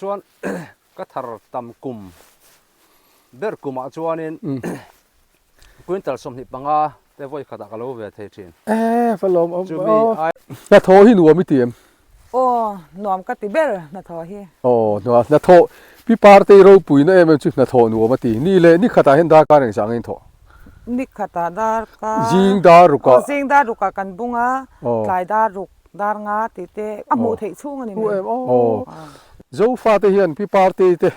chuan ka thar tam kum ber kuma chuanin quintal somni panga te voi khata ka lo ve thei thin falom na tho hi nuam mi tiam nuam ka ti ber na tho hi na tho pi Partei.Pui na em chu na tho nuam ti ni le Nikhatah hen darkar eng sang in tho Nikhatah darkar jing da ruka kan bunga tlai da ruk dar nga ti te amu thei chung ani me zo fa te hian pi Partei te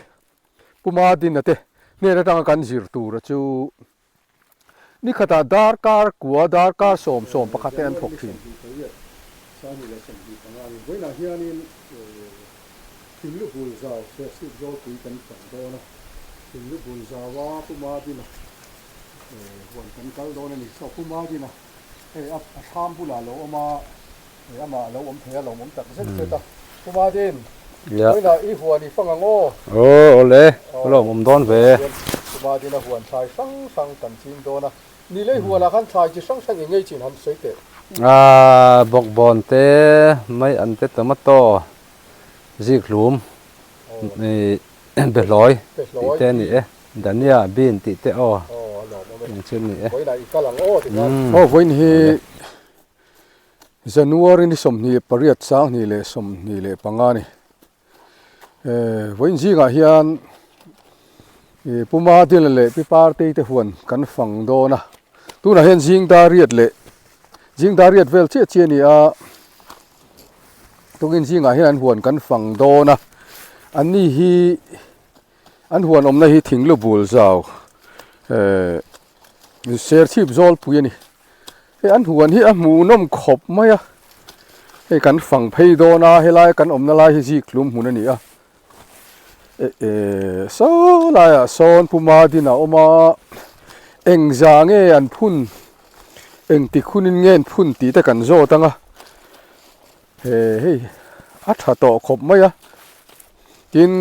puma din te ne ra tang kan zir tu ra chu Nikhatah darkar kwa darkar som pakhat an thok thin Thinglubul Zawlpui kan phang do na Thinglubul Zawa puma din huan kan kal do na ni so puma din na a tham pula lo ama lo thea lo tak zet ta puma din na I huan I fangango ole lo don ve puma din na huan thai sang kan chin do na ni le huan kan thai chi sang ngei chin ham sei te bok bon te mai an te tomato zik lum ni beloi te ni dania bin ti te chen ni voin hi January ni som ni pariat sang ni le som ni le panga ni voin ji ga hian puma din le pi Partei te huan kan phang do na tu na hen jing da riat vel che ni a tungin ji nga hian huan kan phang do na ani hi an huan omna hi Thinglubul Partei.Serchhip Zawlpui ni an huan hi a mu nom khop mai a kan phang phei do na helai kan omna lai hi ji klum hun ani a so la son puma din a oma eng zange an phun eng ti khunin ngen phun ti te kan zo tanga a tha to khop mai a tin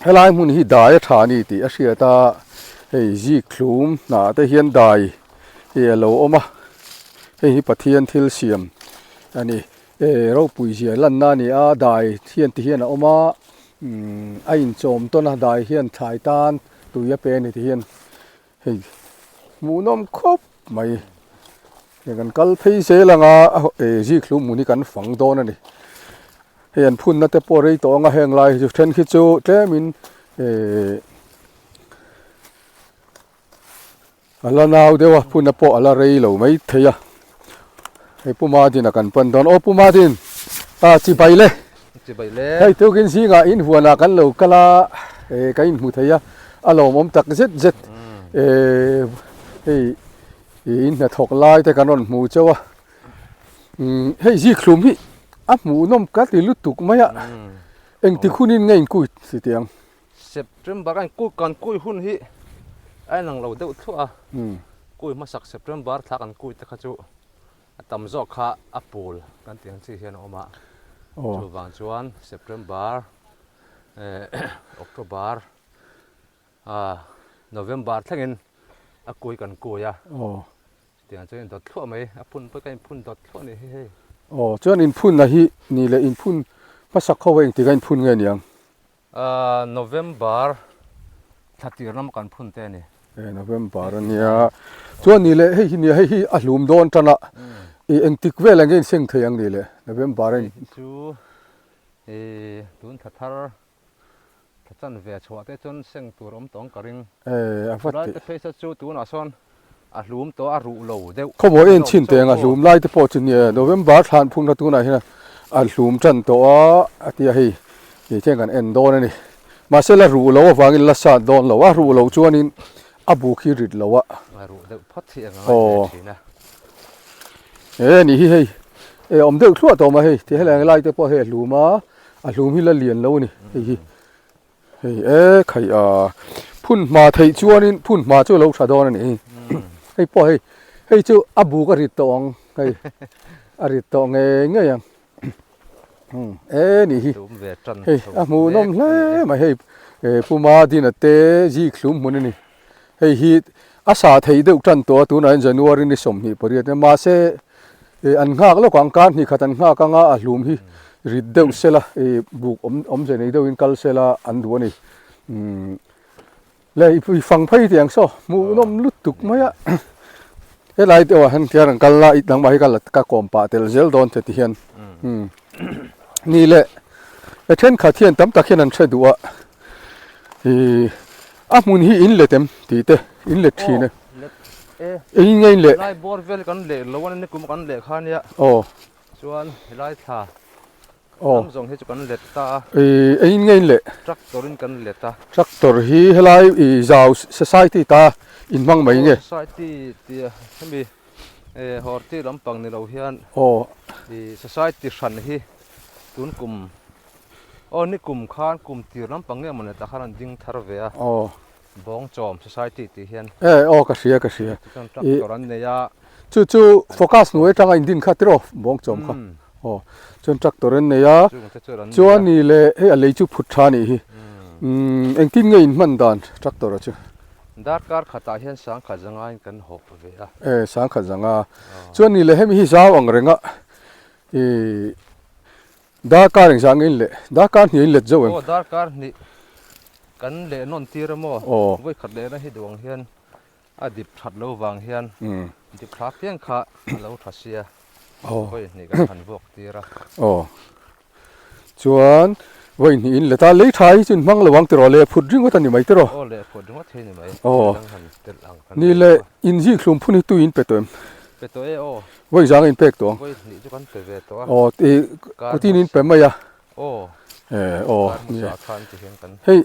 helai mun hi dai tha ni ti a hria ta ji klum na te hian dai lo oma hi pathian thil siam ani ro pui zia lan na ni a dai hian ti hian a oma a in chom to na dai hian thai tan tuya pe ni ti hian mu nom khop mai kan kal phei se langa ji klum mu ni kan phang do na ni hian phun na te po rei to nga heng lai ju then khi chu tlemin ala naw dewa phun na po ala rei lo mai theya puma din kan pan don puma din chi bai le hei to kin si nga in huana kan lo kala ka in mu theya alo mom tak zet in na thok lai te kanon mu chawa hei ji khlum hi a mu nom ka ti lutuk maya eng ti khunin ngein kui si tiang September kan kui hun hi ai nang lo deuh thua kui ma sak September thla kan kui te kha chu tam zo kha apul kan tiang chi hian oma chu wang chuan September October November thlengin a kui kan kuya tiang chuan dot thua mai a phun pa kan phun dot thua ni he chuan in phun na hi ni le in phun ma sak kho weng ti kan phun nge niang November thatir nam kan phun te ni November ania chuan ni le hei hi a hlum don tana eng tik vel angin seng theiang ni le November en chu tun thar chan ve chwa te chon seng tur om tong karing a fat te face chu tu na son a hlum to a ru lo deu khomo en chin te nga hlum lai te po chu ni November than phun na tu na hi a hlum chan to a ti hei chen kan en don ani ma se la ru lo wangin la sa don lo a ru lo chuanin a bu khi rit lo a ru deu phat thi anga thina ni hi hei om deuh thluah to ma hei ti helang lai te po he hluma a hlum hi la lian lo ni hei khai phun ma thei chuanin phun ma chu lo tha don ani hei po hei chu a bu ka rit tong hei a rit to nge yang ni hi a mu nom hle ma hei puma din ate ji khlum mun ni hei hi a sa thei deuh tran to tu na January ni som ni pariat ma se an ngak lo kwang kan ni khatan nga ka nga a hlum hi ริดเดวเซละบุกเจนี่เดวินกัลเซละอันดัวนี่เลยฟังไพ่เตียงโซ่มูน้มลุดตุกไหมอะเฮ้ยไรเดียวหันเทียงกันละอีกหลังไปกันละกะกอมปาเตลเซลโดนเทียนนี่แหละเช่นขาเทียนตั้มตะเคียนนั้นใช่ดูอ่ะมุนฮีอินเล่เต็มตีเตอินเล่ทีเนี่ยไงเล่ไล่บอร์เวลกันเล่แล้ววันนี้กูมันเล่ข้าเนี่ยชวนไล่ท่าน้ำส่งให้จุกันเล็ดตาไงเล่ทรัคตัวรินกันเล็ดตาทรัคตัวฮีเฮลัยจาวsocietyตาอินมังไหมเงี้ย society ที่มีฮอร์ที่ลำปังในเราเฮียนsociety สันฮีตุนกลุ่มนี่กลุ่มข้านกลุ่มที่ลำปังเนี่ยมันแต่ข้านันดิ้งทาร์เวียบ้องจอม society ที่เฮียนก็เสียทรัคตัวรันเนี่ยจู่โฟกัสหน่วยจังอินดินขัดที่เราบ้องจอมครับจนทรัคตัวรันเนี่ยจวนนี่เลยอะไรจู่พุทธานี่เอ็งทิ้งเงินมันดานทรัคตัวรัจู่darkar khata hian sang kha zanga in kan hop ve a sang kha zanga chuan ni le hemi hi zaw ang renga darkar eng sang in le darkar ni le zo eng darkar ni kan le non tir mo voi khat le na hi duang hian a dip that lo wang hian dip thak piang kha lo thasia voi ni kan han bok tira chuan vậy thì in là ta lấy thái trên mang là vang từ rồi lệ phụt riêng của ta như mấy từ rồi lệ phụt riêng của thế như mấy ni lệ in gì không phun đi tu in pe toem vậy giang in pe to thì có tin in pe mày à hey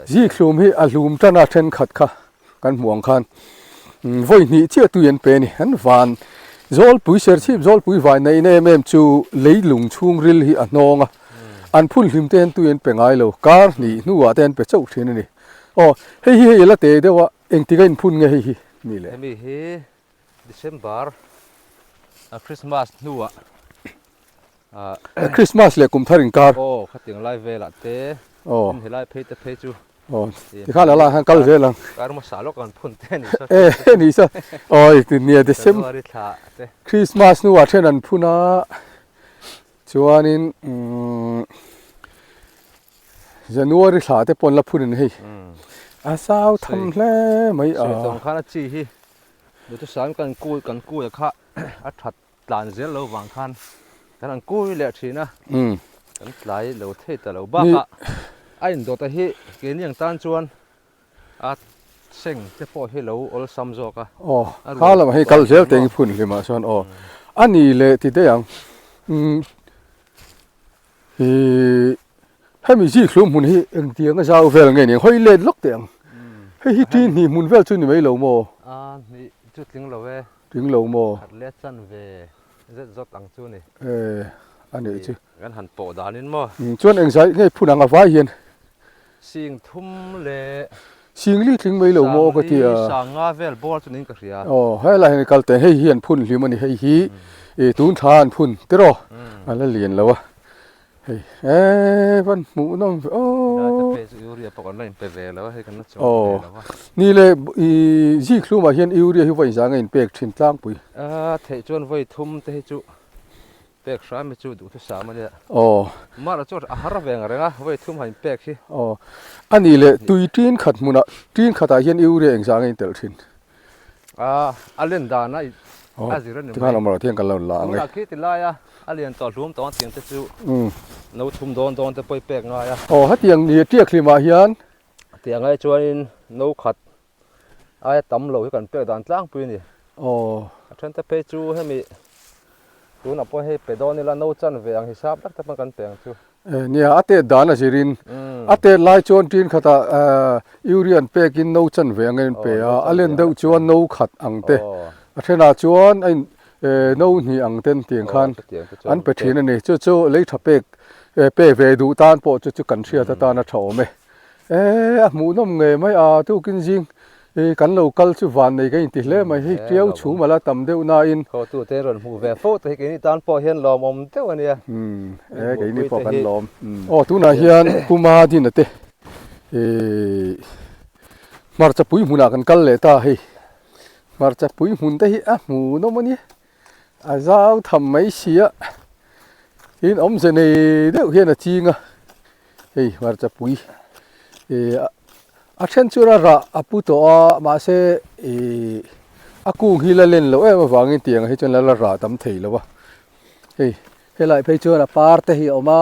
gì không hi alum ta na then khát kha kan muang khan vậy thì chưa tu in pe ni hắn van Zawlpui.Serchhip Zawlpui vai nei ne mem chu leilung chung ril hi anonga an phun hlim ten tu en pengai lo kar ni nuwa ten pe chau thin ni hei la te dewa eng ti gain phun nge hi ni le mi hi December Christmas nuwa Christmas le kum tharin kar khating lai vela te helai phei te phei chu ti kha la han kal ve lang kar ma sa lo kan phun te ni sa ti ni December Christmas nuwa then an phuna chuanin January thla te pon la phunin hei sao tham hle mai tong khana chi hi du tu sam kan ku kha a that tlan zel lo wang khan kan an ku le thina kan tlai lo the ta lo ba ka ain do ta hi ke niang tan chuan a seng te po hi lo ol sam zo ka kha la hei kal zel teng phun hlima chuan ani le ti te yang hay mình chỉ khum mun hi eng tiang a zau vel nge ni hoi le lok tiang hi tin ni mun vel chu ni mai lo mo ni chu ting lo ve ting lo mo hat le chan ve zet zot ang chu ni ani chu gan han po danin mo chuan eng sai nge phun anga vai hian sing thum le sing li tling mai lo mo ka ti sanga vel bol chu nin ka ria hay la hen kal te hei hian phun hlim ani hei hi tun than phun te ro ala lien lo wa văn mũ nó ni le gì khlu mà hiện yêu đi vậy giá ngày bẹc trên tlang bụi thế chọn vậy thum thế chú bẹc sao mới chú đủ thứ sao mà đấy mà là chỗ hara về ngay ra vậy thum hành bẹc khi anh ni le tùy tin khát muna tin khát ta hiện yêu đi giá ngày tel trên alien đàn này gì đó thì là mà thiên cần lâu lạ ngay khi thì lai alien tàu lúm tàu tiếng thế chú nấu thum đòn te poi pek ngay hết tiếng ni tiệc khi mà hiện tiếng ngay cho nên nấu khát ai tắm lâu cái cần pek đàn tlang pui nè trên te pe chú hay mi chú nào poi hay pe đòn này là nấu chân về ăn hisap tất cả cần pek chú nè ate đàn là zirin ate lai chon tin khata urian pekin nấu chân về ăn pe alien đâu chon nấu khát ăn te thế nào chon anh nấu ni ăn ten tiếng khan anh pe thiên này cho lấy thập pek pe về đủ tan po cho cần xia ta na thầu me mu nom nge mai tu kin jing kan local chu van nei cái ti le mai hi triau chu mala tam deu na in ko tu te ron mu ve fo te cái tan po hian lom om te ania cái ni po kan lom tu na hian puma din te mar cha pui huna kan kal le ta hi mar cha pui hun te hi mu nom ani a zau tham mai sia หินเสน่ห์เดี๋ยวเห็นจริงอ่ะเฮ้ยมาจะปุยอาเช่นชุระระอาปุตัวมาเสอากูฮิลเล่นแล้วมาฟังเตียงให้จนละระตั้มเทแล้ววะเฮ้ยเฮลัยไปจนอาปาร์ตที่ออกมา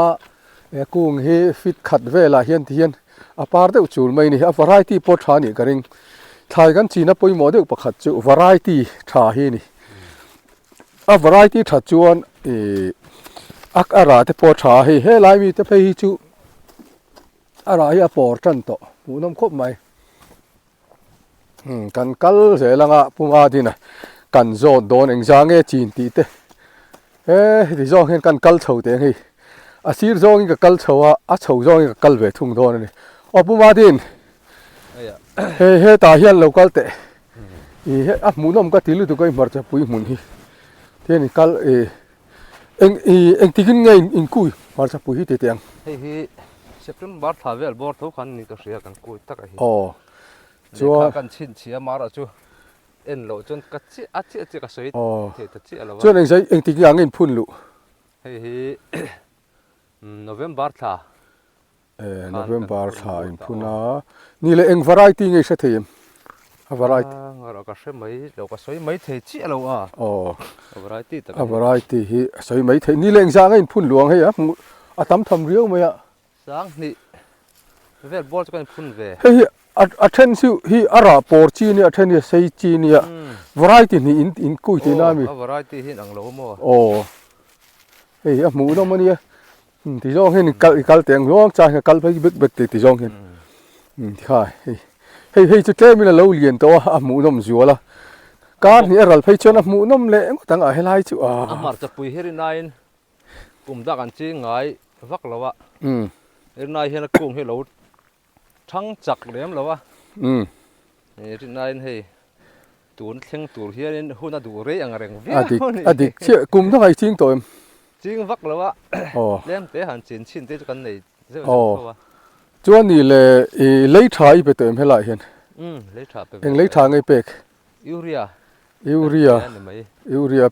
กูเฮฟิตขัดเวลาเฮียนที่เฮียนอาปาร์ตอุจูไม่นี่วาไรตี้ปอดชานี่กันเองทายกันจีน่าปุยหมดเด็กประคัดจูวาไรตี้ชาเฮนี่วาไรตี้ชัดจวนอักอาราเตปอดชาเฮลัยมีเตไปจูอาราฮิปอร์ตันโตหมูน้ำคบไหมกันกัลเสลังอ่ะปุ่มอาดินะกันโจดโดนเองจางเอจีนตีเตที่จงเห็นกันกัลเฉาเตงเฮอาศิรจงก็กัลเฉาอาเฉาจงก็กัลเวทุ่งโดนนี่ปุ่มอาดินเฮตาเฮียนเรากัลเตหมูน้ำก็ติลุตุก็มาจะปุยหมุนฮีเที่ยนี่กัลเองที่กินไงอินคุยมาจะปุยฮีเตียงเสพบาร์ทาวเวลบอร์ทุกขันนี่ก็เสียกันกุยตักไอ้ชัวกันชินเชียมาแล้วชัวเอ็นโลจนกัดเจี๊ยเจี๊ยก็สวยเท่เจี๊ยแล้วชัวเองใช้เองที่ยังเงินพุ่นลุโนเวมบาร์ทาโนเวมบาร์ทาอินพุ่นนะนี่เลยเองวาไรตี้ไงเสถียมวาไรตี้เราก็สวยไม่เราก็สวยไม่เท่เจี๊ยแล้ววาไรตี้แต่วาไรตี้ฮีสวยไม่เท่นี่เลยเองจางเงินพุ่นหลวงให้อะตั้มทำเรียวไหมสังนี่เวลบอลจะกันพุ่นเวอาเทนซิวฮีอาราปอร์จีนี่อาเทนนี่เซจีนี่วาไรตี้นี่อินคุยที่น้ามีวาไรตี้ที่อังโลโม่หมูน้ำมันเนี่ยที่จงเห็นกัลเตียงร้องจ่ายกัลไปบิ๊กที่จงเห็นที่ข่ายจะแก้มีเราเรียนตัวหมูน้ำจัวละการนี่เราไปชนหมูน้ำเละก็ตั้งให้ไล่จัวมาจะปุยเฮรินายน์ปุ่มดักกันจริงไงวักเราวะเฮรินายน์เห็นกุ้งให้เราทั้งจักเลี้ยมเราวะเฮรินายน์ให้ตูนเชียงตูเฮียนหุ่นดูเรียงอะไรเงี้ยอดีตเชื่อกลุ่มต้องให้จริงตัวจริงวักเราวะเลี้ยมเตะหันจินชินเตะกันเลยจวนนี่เลยเลยถ่ายไปเติมให้หลายเห็นเลยถ่ายไปเองเลยถ่ายไงเป็กยูเรีย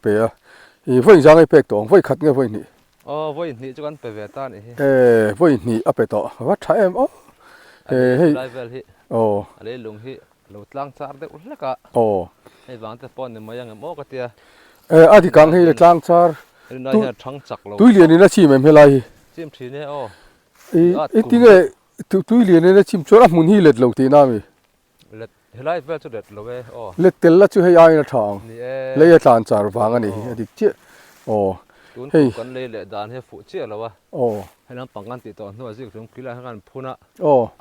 เปียไฟยังไงเป็กตัวไฟขัดไงไฟนี่ไฟนี่จะกันไปเวตานี่ไฟนี่เอาไปต่อวัดถ่ายเอ็มไลเวลฮิอะไรลุงฮิเราตั้งซาร์เด็กแล้วก็ให้บางแต่ปอนเนี่ยมายังโมกเตียอธิกังให้ตั้งซาร์ตุยเลียนี่นะชิมเอ็มให้ไรชิมทีเนี่ยที่ไงตุยเลียนี่นะชิมชัวร์มุนฮีเล็ดเหลาตีน้ามีเล็ดเฮลัยเวลจุดเด็ดเราเว้เล็ดเตลละช่วยให้ยนะทางเลยจะทานจาร์ฟังอันนี้อดีตเจ้ตุนกันเลยเล็ดดานให้ฝูเจ้าเราวะให้น้ำปังกันติดต่อนัวซิกถึงกิเลสให้กันพูนะ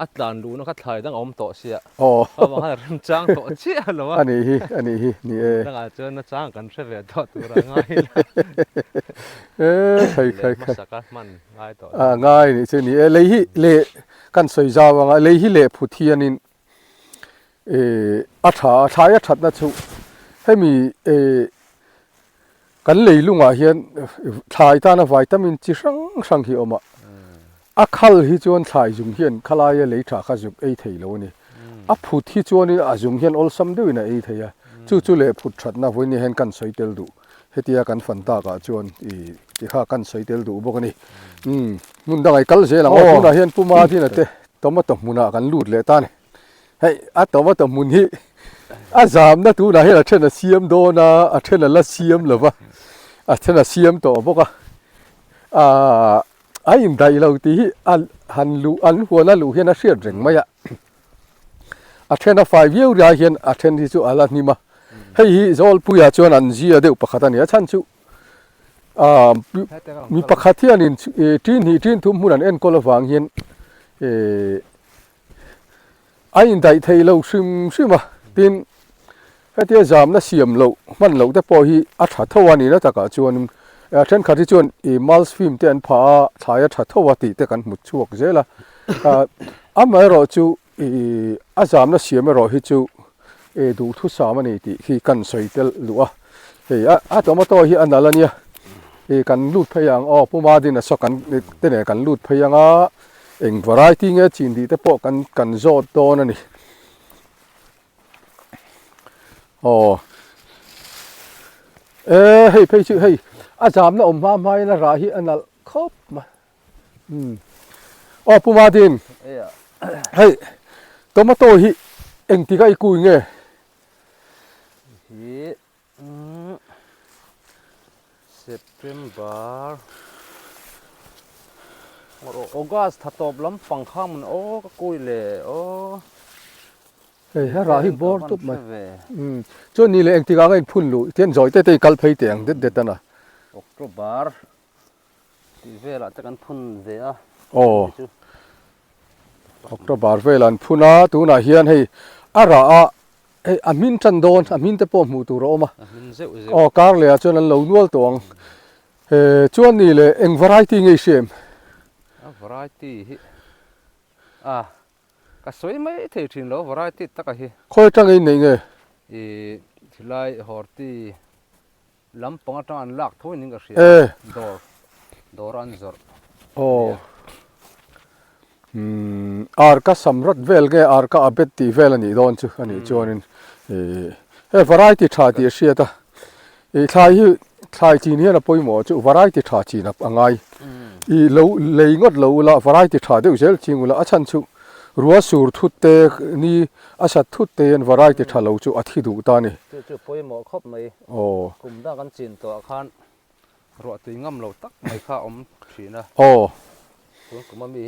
อัดดานดูนะครับถ่ายตั้งอมโตเสียบางครั้งเริ่มจ้างโตเสียเราวะอันนี้นี่ตั้งอาจจะน่าจ้างกันเสียเวทต่อตัวง่ายใครมาสักมันง่ายต่อง่ายนี่เช่นนี้เลยฮิเล่กันสวยจ้าวงเลยฮิเล่ผู้ที่อันนี้อัฐาชายอัฐัดนะชูให้มีกันเลยลุงอ่ะเฮียนชายตานะวิตามินจีสังหิออกมาอักขลฮิจวนชายจุงเฮียนขลายเลยชาข้าจุกเทยโลนี่อัพุทธิจวนนี่อาจุงเฮียนอลซัมด้วยนะเทยจู่เลยพุทธัดนะวันนี้เห็นกันสวยเตลดูเฮตียกันฟันตากาจวนที่ข้ากันสวยเตลดูบอกนี่มุนดังไอ้กัลเสียหลังมุนเฮียนปุ่มมาที่นั่นเตะตัวมาตบมุนกันลูดเลยตาเนี่ยเฮ้ยตัวมาตบมุนฮีจามนะตัวนะเฮ้ยเช่นเสียมโดนะเช่นละเสียมหรือวะเช่นเสียมตัวบอกว่าไอ้ยินได้เราที่หันลูอันหัวนั่นลูเฮียนเสียเร่งไหมเช่นไฟวิวเรียเฮียนเช่นที่จู่อะไรนี่มาเฮ้ยจอลปุยชวนอันจีเดี๋ยวประคัตนี่ฉันจู่มีประคัตที่อันนี้ทีนทุ่มหุ่นเอ็นก็ละฟังเฮียนไอ้ยินได้ไทยเราซึมมาทีนไอ้ที่จามน่ะเสียมเรามันเราแต่พอฮีอัฐทวานี่นะแต่ก็ชวนเช่นขัดที่ชวนมัลส์ฟิล์มเตียนพาชายอัฐทวาตีแต่กันมุดช่วงเจละไม่รอจู่จามน่ะเสียมไม่รอฮิจู่ดูทุสามันนี่ที่ฮีกันสวยเตลลัวตัวมาต่อฮีอันนั้นเนี่ยกันลูดพยังผู้มาดินะสักกันเตเนี่ยกันลูดพยังเองวาไรตี้เงี้ยจีนดีแต่พวกกันโจดโตนั่นนี่เฮ้ยพี่ชื่อเฮ้ยอาจารย์น่ะมาไม่นะราฮีอันนั้น khóc mà pu ma tin hey tomato hi eng ti kai kui nge hi September August thatop lam pangkham man o ka kui le o hey ha ra hi bor tup mai cho ni le eng ti ka ngai phun lu tian zoi te kal phei teng det ta na October ti vela ta kan phun ve a October velan phuna tu na hian hei ara a hei amin chan don amin te po mu tu ro ma kar le chuan an lo nual tawng chuan ni le eng variety ngei sem variety hi ka soi mai thei thin lo variety ta ka hi khoi tang ei nei nge e thilai horti lampang atang an lak thoi ning ka ria dor an zor ar ka samrat vel ge ar ka abet ti vel ani don chu ani chuanin he variety tha ti sia ta thlai chi ni na poimo chu variety tha chi na angai I lo leingot lo la variety tha deuh zel chingula a chan chu ruwa sur thut te ni asat thut te an variety tha lo chu athi du ta ni chu poimo khop mai kum da kan chin to khan ro ti ngam lo tak mai kha om thina kuma mi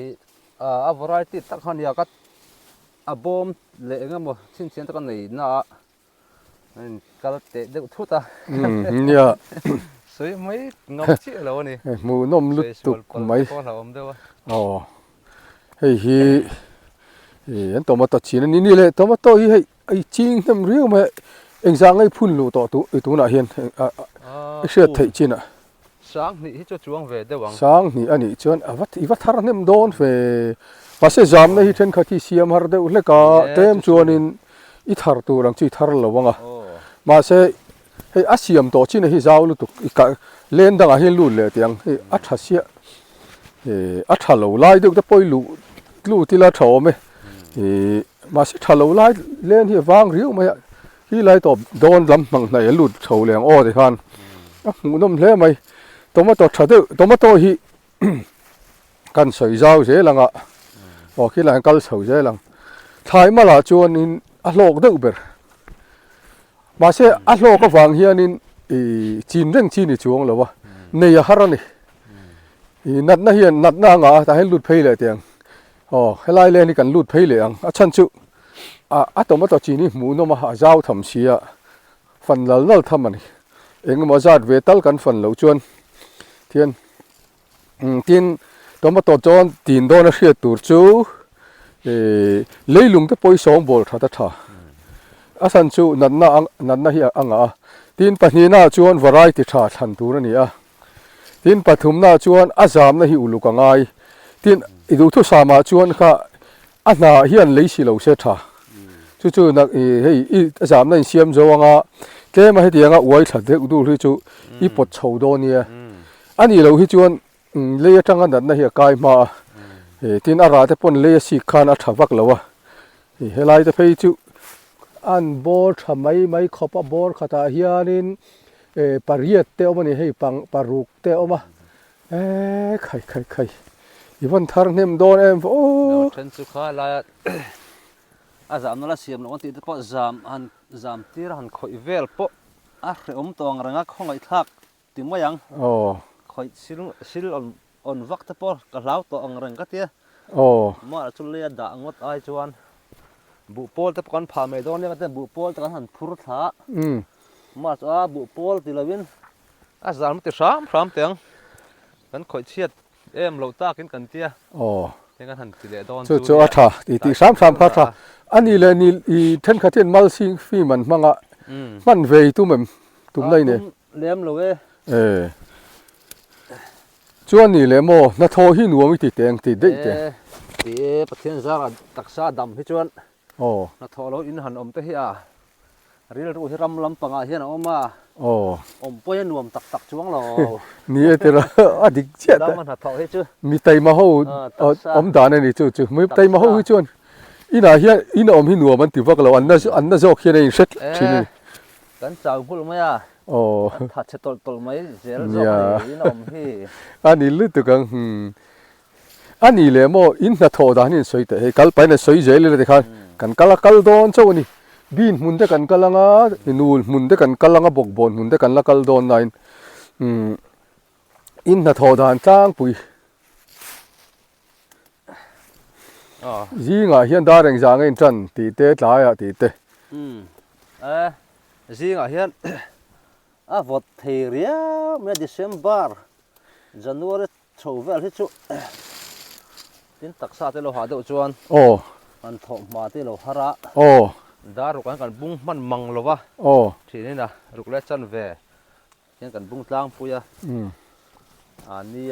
a variety tak khan ya ka a bom le ngamo chin chen ta kan nei na kal te deuh thuta ya soi mai ngam chi lo ni mu nom lut tu mai hei hi an tomato chin ni ni le tomato hi hei ai ching hem riu ma engzang ai phun lu to tu na hian a thei china sang ni hi chu chuang ve dewang sang ni ani chuan iwa thar nem don ve pase jam na hi then khathi siam har deuh hleka tem chuanin I thar tu rang chi thar lo wanga ma se hei a siam to chin hi zaw lu tu ka len dang a hi lu le tiang hei a tha sia a tha lo lai deuh te poi lu ti la thaw me ma se tha lo lai len hi wang riu ma hi lai to don lam mang nai lu thaw leng o de khan a mu nom hle mai tomato tha deuh tomato hi kan soi zaw je langa khi la kal chho je lang thai ma la chuan in a hlok deuh ber ma se a hlok ka wang hianin chin reng chi ni chuang lo wa nei a harani nat na hian nat na nga ta hen lut phei le tiang helai le ni kan lut phei le ang a chan chu a tomato chi ni mu no ma ha zaw tham sia fan lal lal tham ani eng mo zat ve tal kan fan lo chuan tin tomato chon tin don a hriat tur chu leilung te poi song bol tha ta tha a san chu nat na hi anga tin pahni na chuan variety tha than tur ani a tin pathum na chuan azam na hi uluk angai tin idu thu sama chuan kha a na hian leisi lo se tha chu na hei azam na siam zo anga ke ma heti anga uai tha de du ri chu I pot chho do nia ani lo hi chuan le atanga nat na hi kai ma tin ara te pon le si khan a thawak lawa helai te phei chu an bor thamai mai khopa bor khata hianin pariat te omani hei pang paruk te oma khai iwan thar nem don em chen chu kha la azam no la siam no ti te po zam tir han khoi vel po a hre tong ranga khongai thak ti moyang khoi sil on vak te po ka lau to ang rang ka tia ma chu le da ngot ai chuan bu pol te kon pha me don ne te bu pol te kan han phur tha ma cha bu pol ti lawin azam te ram teng kan khoi chiat em lo ta kin kan tia kan han ti le don chu a tha ti sam kha tha ani le ni I then khatin mal sing fi man manga man vei tu mem tum lai ne lem lo e chuan ni le mo na tho hi nuam ti teng ti de te pathian zara taksa dam hi chuan na tho lo in han om te hi a ril ru hi ram lam panga hian oma om poi nuam tak chuang lo ni etera adik chia da man ha tho hi chu mi tai ma ho om dan ani chu mi tai ma ho hi chuan ina hian ina om hi nuam an ti vak lo an na zo khian in set thini kan chau bul maya โอ้ ถ้าเชตตลไม่เจลจอกนี่น้องพี่ อันนี้ลึกตัวกันอันนี้เลยโมอินนัทโอดานี่สวยแต่กัลไปเนี่ยสวยเจเลยเลยค่ะกันกัลกัลโดนเจ้านี่บินมุนเดกันกัลงานูลมุนเดกันกัลงาบกบนมุนเดกันละกัลโดนนายอินนัทโอดานจ้างปุยยี่งาเฮียนดาเริงจางเงินจันตีเตะตายตีเตะยี่งาเฮียนวอดเทียเมื่อเดือนบาร์จันวารีชาวเวลที่ชุตินตักซาที่เราหาดูจวนโอ้มันถมมาที่เราหาระโอ้ดารุกันบุ้งมันมังลวะโอ้ทีนี้นะรุกเล็กจันเวยังกันบุ้งล้างปุยอันนี้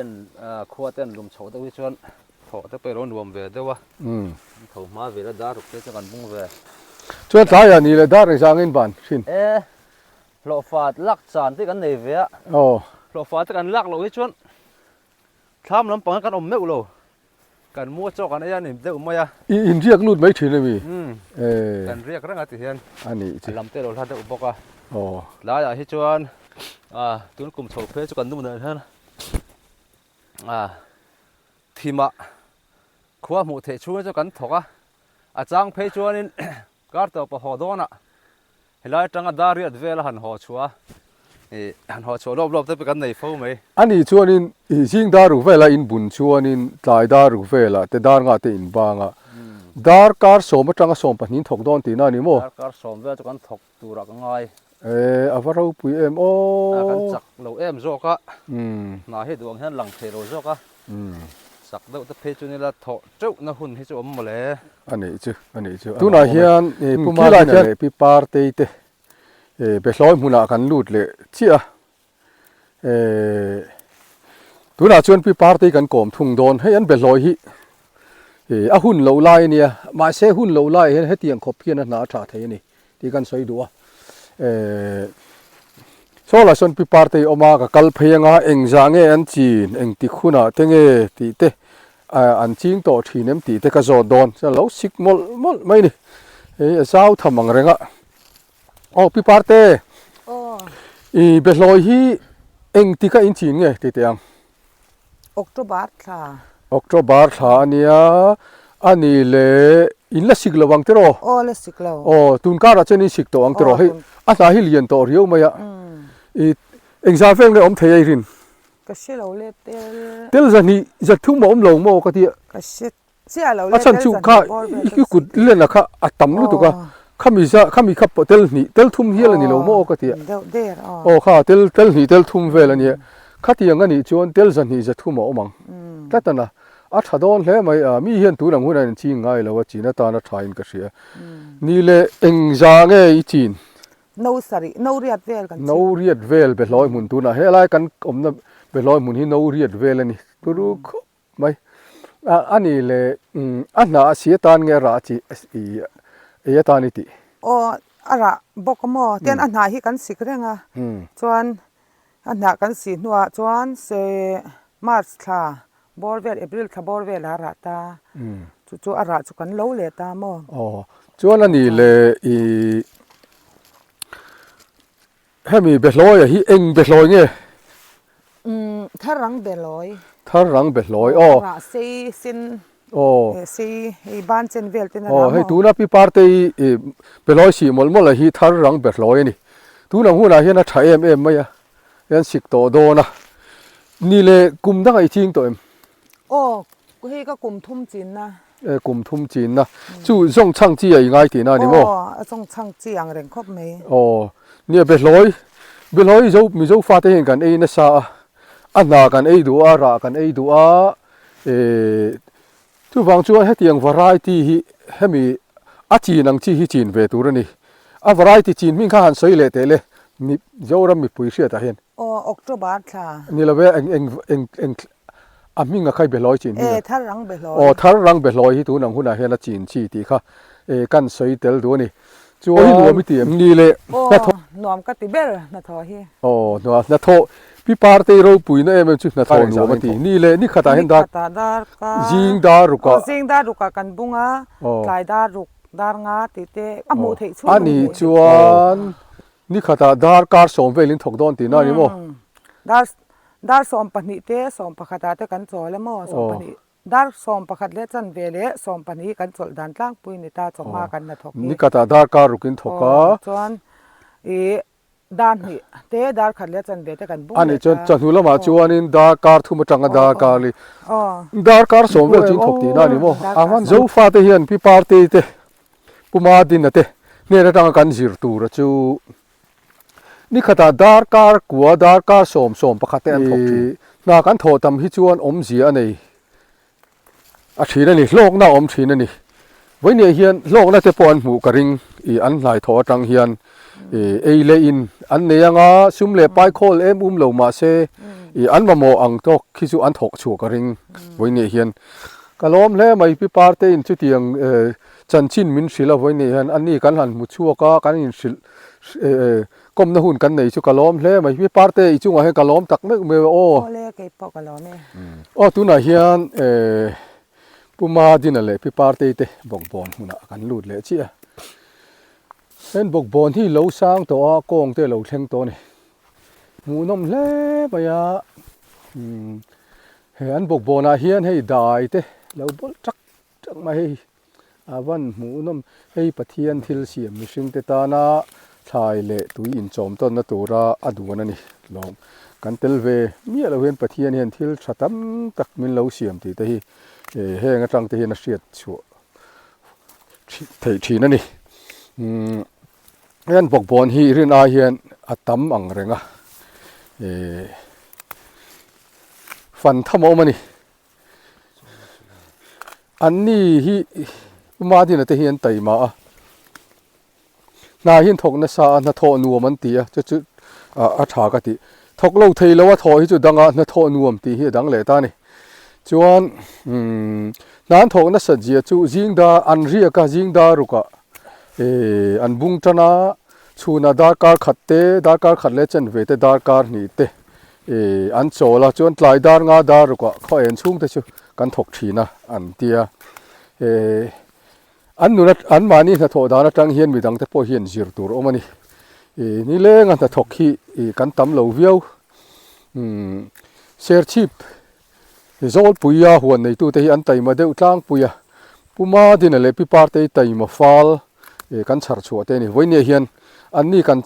ขวดเต้นลมโฉดวิชวนถอดไปร้อนรวมเวเด้อวะถมมาเวแล้วดารุกเล็กจะกันบุ้งเวชวนสายอันนี้เลยดาเริงจางเงินบานชินโลฟาดลักจานที่กันในเวะโอ้โลฟาดที่กันลักเราวิชวนทำลำปังกันอมเมฆเรากันมั่วโจกันไอ้ยันนี่เด็กมั้ยอินเรียกลูดไม่ถึงเลยมีกันเรียกเรื่องอะไรที่เห็นอันนี้ลำเตะเราท่าเด็กบอกว่าโอ้แล้วอย่างที่ชวนตัวกลุ่มโฉบเพชรกันนุ่มเนินเห็นทีมะขวาหมูเทช่วยเจ้ากันถกอาจารย์เพชรชวนนี่การต่อปะหอดอนเห็นแล้วจังดาเรียดเวลหันหอชัวหันหอชัวรอบๆได้ไปกันในฟูไหมอันนี้ชวนนี่สิ่งดารุเวลาอินบุญชวนนี่ตายดารุเวลาแต่ดาร์งาเตอินบางดาร์การสมจังสมปนินถกดอนตีน่านี่โมดาร์การสมเวลากันถกตัวรักง่ายอวาราปุยโอกันจักเราโจกะน่าให้ดวงเห็นหลังเทโรโจกะสักเดาแต่เพชรนี่ละถกเจ้าหน้าหุ่นให้เจ้าอมมาเลยอันนี้ชื่อตัวน่าเฮียนปุ่มมาเนี่ยพี่ปาร์ตี้เตไปลอยมุนากันลูดเลยเชี่ยตัวน่าชวนพี่ปาร์ตี้กันก่อมทุ่งโดนให้อันไปลอยฮิหุ่นเหลาไล่เนี่ยมาเสหุ่นเหลาไล่ให้เตียงขบเพี้ยนหนาชาเทนี่ที่กันสวยดูโซลาชวนพี่ปาร์ตี้ออกมากับกัลเพยงเอ็งจางอันจีนเอ็งติขุน่ะเตงตีเตอันจิงโตทีเนมตีเตกระโจดอนจะเหลาสิกมอลไม่นี่เจ้าทำมังเรงะโอ้พี่ปาร์ตี้เบลอยฮีเอ็งติกะอินจีนไงตีเตียงออกตัวบาร์ค่ะออกตัวบาร์ค่ะเนี่ยอันนี้เลยอินละสิกลวังเตโรโอ้ละสิกลวโอ้ตุนการ์จะนี่สิกตัววังเตโรให้อันนั้นให้เรียนตัวเรียวไหมอ่ะเอ็งซาเฟงเลยอมเทียรินก็เชื่อเราเล่เตลจะนี่จะทุ่มมาอมหลงโมก็ที่ก็เชื่อเราเล่อาจารย์ชูข้าอีกกุดเล่นละข้าอัตตำรู้ตัวก็ข้ามีขับเตลนี่เตลทุ่มเฮียละนี่หลงโมก็ที่โอ้ข้าเตลนี่เตลทุ่มเวลนี่ข้าที่ยังงั้นนี่ชวนเตลจะนี่จะทุ่มมาอมังแต่ตอนน่ะอัฐดอนเลยไม่มีเห็นตัวหนังหุ่นนั่นจริงไงแล้วว่าจีนตาน่ะทายกันเสียนี่เลยเอ็งจางไงจีนนูสรีนูเรียดเวลกันนูเรียดเวลไปลอยหมุนตัวน่ะเฮ้ยอะไรกันอมน่ะไปลอยหมุนที่นูเรียดเวลนี่ตัวรู้ไหมอันนี้เลยอันน่ะเสียตานเงราจีตานิติโอ้อะไรบอกมอเตียนอันไหนที่กันสิกเรื่องจวนอันไหนกันสิหนัวจวนเซมาร์ชค่ะบอลเวลเอพริลค่ะบอลเวลอาราตาจู่อาราจุกันโลเลตามออ๋อจวนอันนี้เลยให้มีเบลอยอ่ะที่เอ็งเบลอยเนี่ยถ้ารังเบลอยอ๋อซีซินโอ้ซีบ้านเซนเวลเป็นอะไรอ๋อให้ตัวน่ะพี่ปาร์ตี้เบลอยสีมอลเลยที่ถ้ารังเบลอยนี่ตัวน่ะหัวน่ะเห็นน่ะใช้ไหมอ่ะยันสิกโตโดนะนี่เลยกลุ่มตั้งไอจริงตัวโอ้กูเฮก็กลุ่มทุ่มจีนนะกลุ่มทุ่มจีนนะจู่ส่งช่างจีอะไรง่ายทีน่ะนี่มั้งส่งช่างจีอย่างเร่งครบไหมอ๋อเนี่ยเบลอยจะมีจะฟาดเห็นกันนะซาอันนากันดูอารากันดูทุกบางช่วงให้เตียงวาไรตี้ให้มีจีนังจีนเวตัวนี่วาไรตี้จีนมิ่งข้าหันสวยเลยแต่เลยมีเจ้าเรามีปุ๋ยเสียแต่เห็นออกตัวบาทค่ะนี่เราเองมิ่งกับใครเบลอยจีนถ้ารังเบลอยถ้ารังเบลอยที่ตัวหนังหุ่นเห็นละจีนชีตีค่ะกันสวยเตลตัวนี่ช่วยรวมมิตินี่เลยนอมก็ติเบลนาทอฮีนาทอพี่ปาร์ตี้เราปุ๋ยนั่นมันชุดนาทอรวมมิตินี่เลยนี่ขัดเห็นดาจิงดารุกะกันบุงลายดารุกดารงาติเตอมูเทชอันนี้ชวน นี่ข้าตาดาร์การสมเวลินถกโดนตีน่านี่โมดาร์สอมปนิเตสอมปะขัดแต่กันโจแล้วโมสอมปนิดาร์สอมปะขัดเลจันเวเลสอมปนิกันโจดันตั้งปุยนิตาจงมากันนะถกนี่ข้าตาดาร์การรุกินถกก็จวนดานนี่เตดาร์ขัดเลจันเวแต่กันบุอันนี้จนหัวละมาจวนนี่ดาร์การทุ่มจังดาร์การเลยดาร์การสมเวลินถกตีน่านี่โมอามันเจ้าฟ้าเทียนพี่ปาร์ตี้เตปุมาดินนะเตเนี่ยเราต้องการจิรตูระจูนี่ข้าตาดาร์การกัวดาร์การสมปะขัดเตนถกทีน่ากันโทตำฮิจวนอมเสียนี่อาชีนั่นนี่โลกน่าอมชีนั่นนี่ไว้เนี่ยเฮียนโลกน่าจะปอนหมูกระริงอันหลายทอจังเฮียนเลอินอันเนี่ยงาซุ่มเล่ไปโคลเหลามาเซอันมาโมอังตกคิจูอันถกชัวกระริงไว้เนี่ยเฮียนกะล้อมแล้วไม่พิปาร์เตอินชุดยังจันชินมินศิลไว้เนี่ยเฮียนอันนี้กันหันมุชัวก็กันอินศิลก้มหน้าหุ่นกันในชุกะล้อมแล้วไม่พิปาร์เตอิจุงให้กะล้อมตักนึกเมื่อโอ้เล่เก็บปอกกะล้อมโอ้ตัวไหนเฮียนปุมาดินอะไรพิปาร์เตเตบอกบอลหุ่นกันลูดเลยเชี่ยเป็นบอกบอลที่เหลาสร้างตัวกองเตะเหลาเชงตัวนี่หมูนมเล่ไปอะเห็นบอกบอลเฮียนให้ได้เตะเหลาบอลจักมาให้วันหมูนมให้ปะเทียนทิลเสียมมิชิงเตตานาชายเละตุยอินจอมต้นนัตัวระอดูนั่นนี่ลองกันเตลเวมีอะไรเห็นปะเทียนเห็นทิลชัดตักมินเหลาเสียมตีแต่ฮีเฮงจังตีเห็นเสียดชัวเทีนั่นนี่ยันบอกบอลฮีรินอาเฮียนอัตมอังเรงะฟันทำเอามานี่อันนี้ฮีมาที่นั่นตีเห็นไตมานาหินถกนัสานาทอนัวมันตีจะจุดอาชากติถกเล่าเทแล้วว่าทอที่จุดดังนาทอนัวมันตีดังเลยตานี่จวนนั้นถกนัสเจียจูจิงดาอันเรียกจิงดารุกะอันบุงจนาชูนาดาร์การขัดเตดาร์การขัดเลจันเวเตดาร์การนี่เตอันโจละจวนไลดาร์งาดารุกะข้อเอ็นชุ่งเตชูกันถกทีนะอันเตียอันนู้นอันมานี่ถ้าโทดานะจังเฮียนมีดังแต่พอเฮียนจิรตูร์อมานี่เล่งอันถ้าถกขี้กันตำเหลาเวียวเสียชีพโจลปุยาหัวในตู้ที่อันไตมาเดือดจ้างปุยาปุมาดินอะไรพิพาร์เตไตมาฟาลกันชาร์ชัวเตนี่ไว้เนี่ยเฮียนอันนี้กัน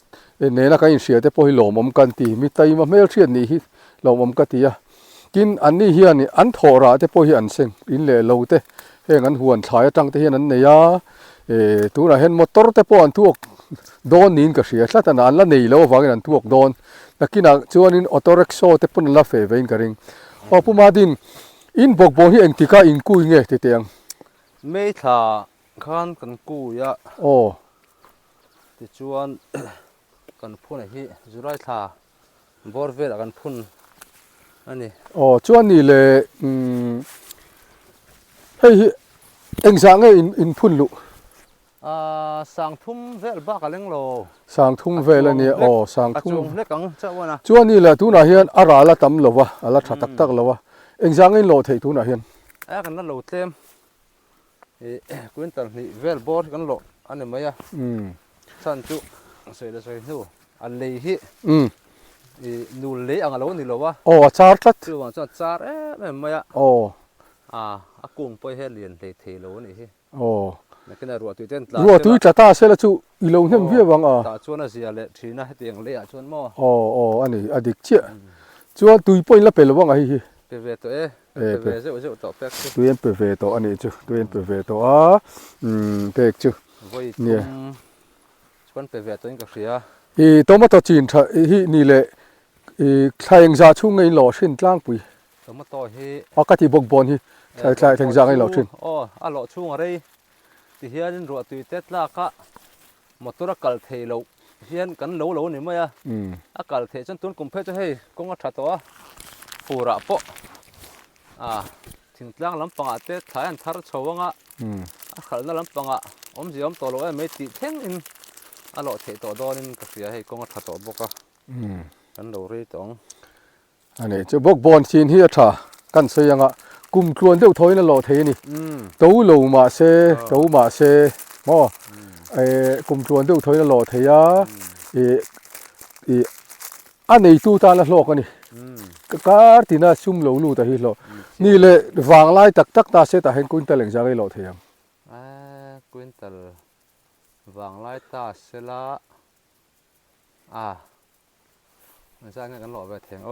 เนี่ยนะกันเสียแต่พอให้หลอมกันตีมีไตมาไม่เชื่อนี่หลอมกันตีกินอันนี้เฮียนี่อันโทระแต่พอให้อันเซ็งอินเล่เหลาเตเฮงันหวนชายจังที่เห็นนั้นเนี่ยตัวน่ะเห็นมอเตอร์แต่พออันทุกโดนนินก็เสียซะแต่นั้นละนี่แล้วฟังอันทุกโดนนักกินจวนนินออโต้ริกโซแต่ปุ่นละเฟเวนกันริงพอผู้มาดินอินบอกบอกที่เองติก้าอินกู้เงี้ยที่เตียงไม่ท่าขันกันกู้ยะโอ้ที่จวนกันพุ่นไอ้ที่จุไรท่าบอร์เวดกันพุ่นอันนี้โอ้จวนนี่เลยเฮ้ยเอ็งสั่งไงอินพุ่นลุสั่งทุ่มเวลบ้ากันเล้งโลสั่งทุ่มเวลเนี่ยโอ้สั่งทุ่มเล็กกังเจ้าวะนะจวนนี่แหละตัวน่ะเฮียนอะไรละตำหรอวะอะไรชัดตักหรอวะเอ็งสั่งไงโลเทตัวน่ะเฮียนกันนั่นโลเต็มกุนตันนี่เวลบอร์กันโลอันนี้ไม่อะสันจุใส่ดูอันเลยฮินูเลี้ยงอะไรนี่โลวะโอ้ชาร์จัดคือว่าชาร์ไม่อะโอ้อากุ้งไปเฮเลียนเลยเทโลนี่ฮิโอ้นักกินรัวตุยเต้นรัวตุยจะตาเสร็จแล้วจู่อีโลเนี่ยวิ่งวังตาชวนน่ะเสียเลยทีน่ะให้เตียงเลี้ยชวนหม้อโอ้อันนี้อดีตเชี่ยชวนตุยป่วยแล้วเป็นหรือวังไอ้เปเวตัวเปเวเจ้าต่อแป๊กตุยเปเวตัวอันนี้จู่ตุยเปเวตัวเป๊กจู่เนี่ยชวนเปเวตัวนี้ก็เสียตัวมาตัวจีนนี่แหละใครยังจะช่วงไงหล่อขึ้นกลางปุ๋ยตัวมาต่อให้ก็ที่บกบอลใช่ยังจะไงหล่อขึ้นหล่อช่วงอะไรที่เฮียนรัวตุยเต็ดลากะมอตัวกัลเทโลเฮียนกันโลนี่มั้ยกัลเทจนตุนกุมเพชรให้กงอัฐตัวปูระปะถึงล่างลำปังเต็ดท้ายอันทาร์ชวงขันนั่นลำปังจีอมตัวโลไม่ติดเท่งอินหล่อเทตัวโดนก็เสียให้กงอัฐตัวบกกันโลรีตองอันนี้จะบกบอลซีนที่จะกันเสียงกุมครวนเดียวถอยนั่นหล่อเทนี่ตู้โลมาเซ่ตู้มาเซ่หม้อกุมครวนเดียวถอยนั่นหล่อเทีย anh ấy tu ta là lo cái này cả thì na sum lâu nu ta hi lo ni le vàng lai tak tak ta sẽ ta hen quintal leng ra cái lo thiam quintal vàng lai ta sẽ là ra cái lọ về thiam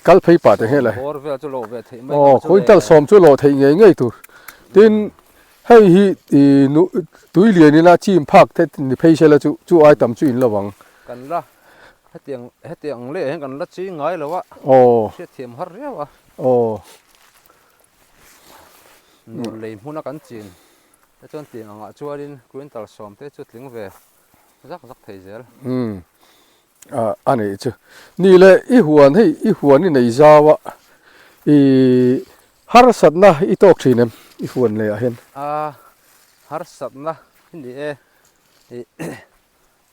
cái phải pa te he la bor về cho lọ về thiam quintal som cho lo thei ngai ngai tu tin hay hi túi liền ni na chim phak thế ni phei se la chu ai tam chu in lo wang cần la hết tiếng lệ hết cần lát chí ngái rồi vợ sẽ thiềm hết rồi vợ lấy mua nó cắn chín để cho tiền ngã chua đi quyến tàu xóm thế chút lính về rắc thấy dễ anh ấy chứ ni lệ ít huan ni này ra vợ har sat na ít tóc chín em ít huan lệ hen har sat na hindi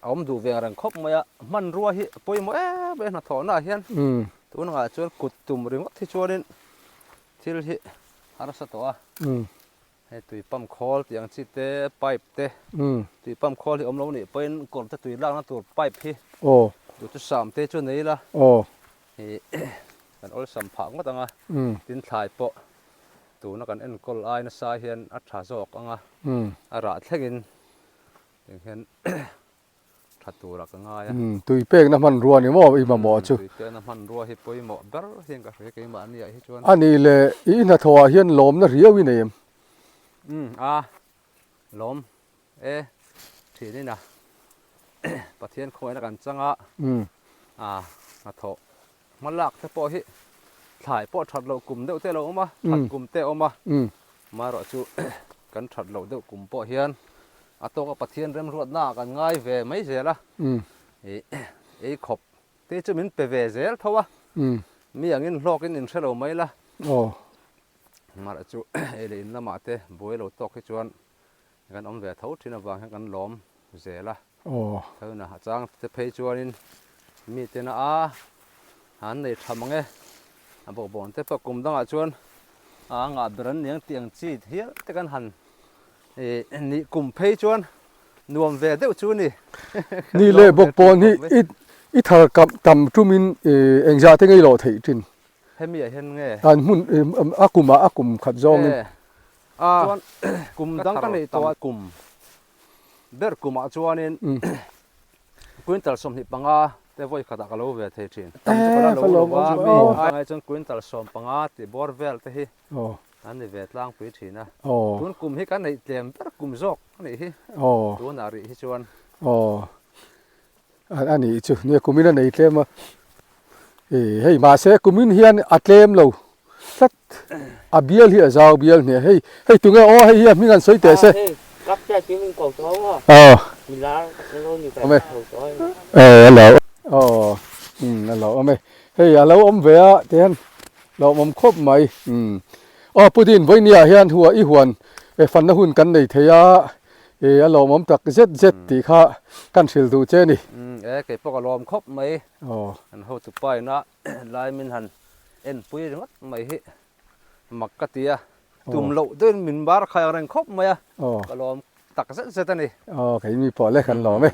ông đủ về rằng khóc mà man rùa hi bôi mà bên nó thọ na hiền tôi nói cho cụt tùm rồi ngót thì cho đến thì hi har sat to hay tùy pump call tiếng chỉ té pipe té tùy pump call thì ông lâu này bên còn té tùy lang nó tụt pipe hi tụi tôi sắm té cho này là thì cần ol sắm phẳng mất à tin thải po tụi nó cần en call ai nó sai hiền ắt thả dọc à ra thếkin hiền thật tụ là cái ngay tùy bèn nó man rùa ni mà mò chứ tùy bèn nó man rùa thì bôi mò bớt hiền cả cái mà anh vậy hết trơn anh ấy là ý là thua hiền lốm nó riêu như này em lốm thì đây nè bát thiên khôi nó cần chăng nó thọ mà lạc thế po hi thải po thật lâu cùng đậu thế lâu mà thật cùng teo mà rồi chú cần thật lâu đậu cùng po hiền tôi có bát thiên rem ruột na cần ngay về mấy giờ là ấy khop thế chứ mình về giờ thôi mi yang in log in sẽ lâu mấy là mà chú ấy đến là mà thế bôi lâu tóc cái chuan cần ông về thấu thì nó vàng cần lom giờ là thôi nè trang thế phải chuan in mi thế nó hắn này thầm nghe bộ bọn thế phải cùng đang chuan ngã bền những tiếng chi thế thế cần hành ni cùng phê chuan nuông về đeo chuan ni lệ bọc bò ni ít thà cầm trung in anh ra thế ngay lò thấy trên hay mi hen nghe anh muốn akum khát zong chuan cùng đang cái này to cùng ber cùng chuan in quintal som hi panga te voi khata ka lo ve the thin tam chu ka lo wa ai chon quintal som panga ti bor vel te hi anh này về lang quý thìn à, tuấn cùng hết cái này tìm rất cùng dọc cái này hi, tuấn nào đi hi chuan, anh ấy chứ, nhiều cùng mình này thêm mà, hey mà sẽ cùng mình hiền atlem lâu, rất, biel hi giàu biel này, hey tụi nghe hey hi mình ăn sấy tệ sẽ, cấp cho chị mình cầu chó quá, mình lá lâu như vậy, cầu chó, hello, hello ông ơi, hey hello ông về à, tiền, lâu ông khóc mày, Putin với nia hiền hùa ý huan phần nó hun cắn này thấy lò mắm tắc rất thì khá căn sử dụng trên đi cái bọc lòm khóc mấy anh hậu chụp bài nó lại mình hẳn en pui mất mấy hết mặc cái tia tùm lậu tới mình bán khai rằng khóc mấy lòm tắc rất này cái mi bỏ lên khăn lò mấy